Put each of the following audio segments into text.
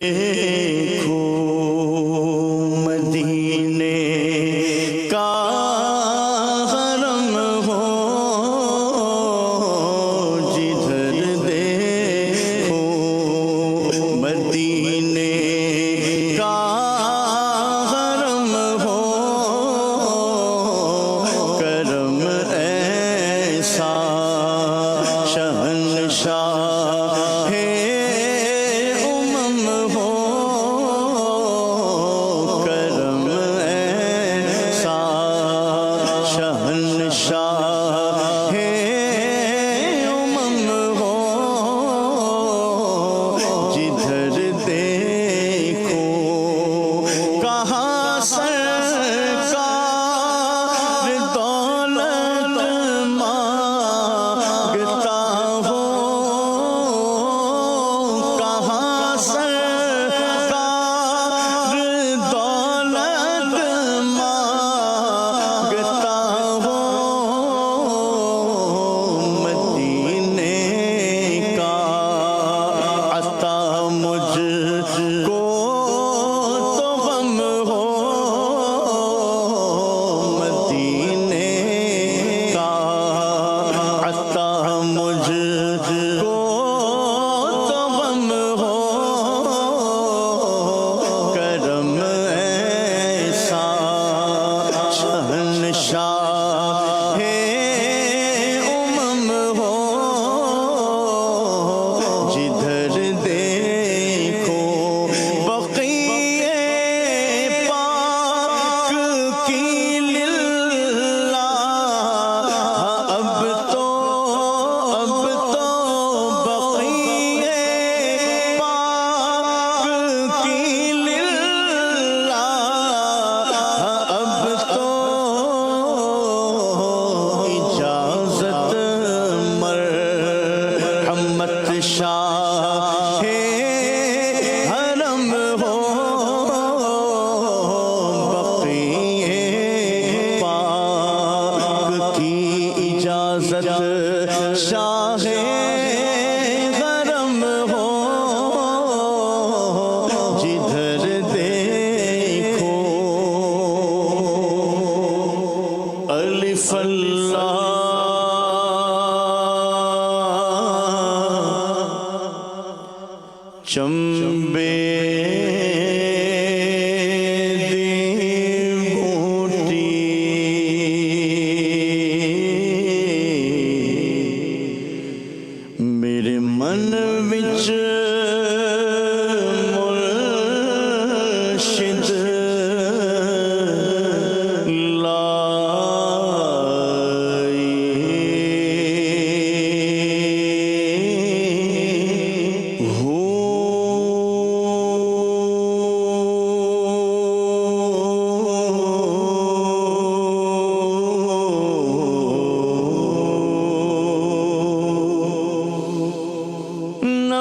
دیکھو مدینے کا حرم ہو، جدھر دیکھو مدینے کا حرم ہو، کرم ایسا شہنشاہ ہے شاہ حرم ہو، جدھر دیکھو الف اللہ چمبے من وچ مرشد لائی ہو،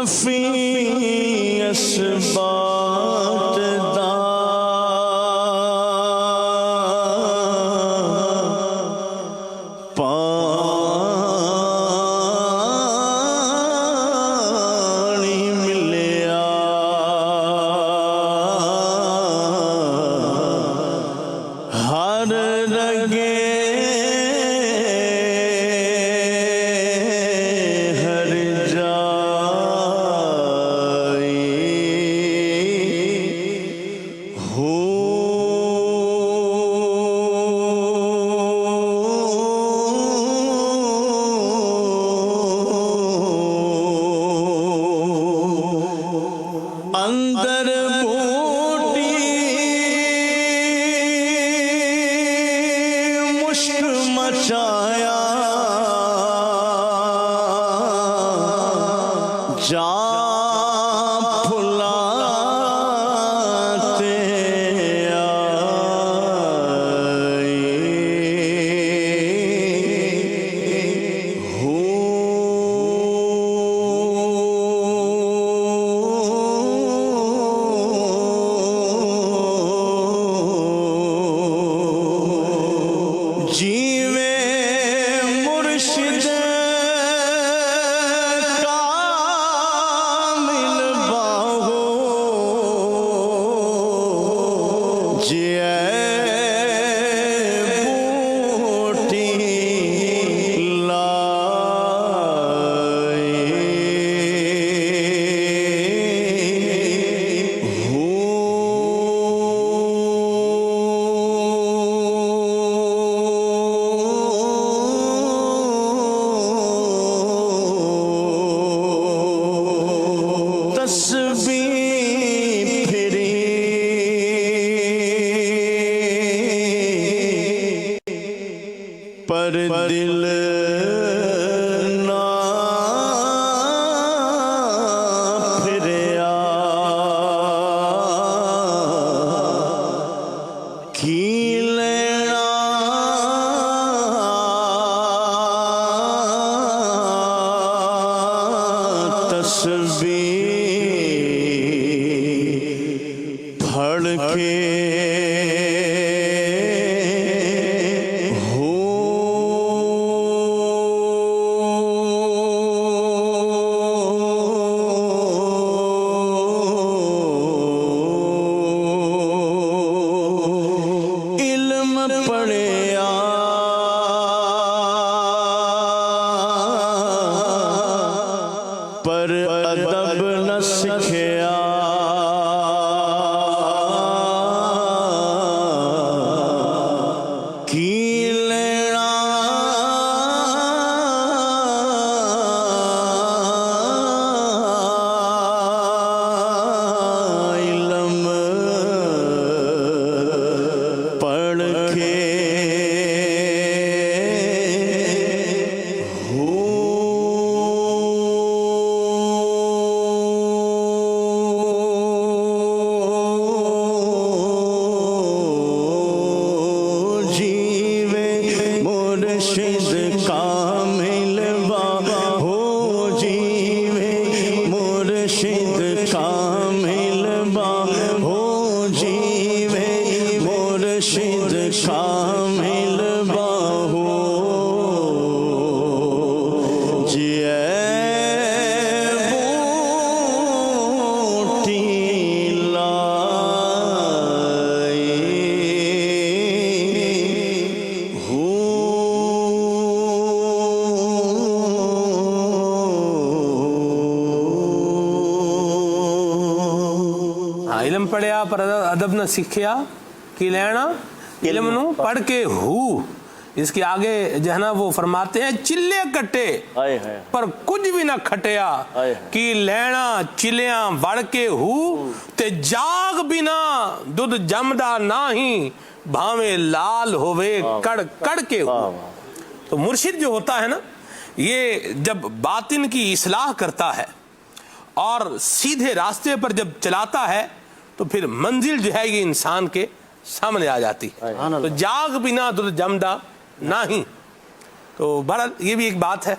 فی اسبات دا پانی ملیا، ہر رگے اندر بوٹی مشک مچایا، جا پھلاتے آئی ہو، پر دل نہ پھریا کی لینا تسبیح پڑھ کے پڑھیا پر ادب نہ سکھیا کی لینا علم پڑھ کے مرشد کامل بابا ہو جیوے مرشد کامل بابا ہو جیوے مرشد کامل بابا ہو جیے بوٹی علم پڑھیا پر ادب نہ سیکھیا کی لینا علم نو پڑھ کے ہو. اس کے آگے جو ہے نا وہ فرماتے ہیں چلے کٹے پر کچھ بھی نہ کھٹیا کی لینا چلیاں وڑ کے ہو تے جاگ بنا دودھ جمدا ناہی بھاویں لال ہوئے کڑ کڑ کے ہو. تو مرشد جو ہوتا ہے نا یہ جب باطن کی اصلاح کرتا ہے اور سیدھے راستے پر جب چلاتا ہے تو پھر منزل جو ہے یہ انسان کے سامنے آ جاتی ہے. تو جاگ بنا دودھ جمدا نہیں. تو بہرحال یہ بھی ایک بات ہے.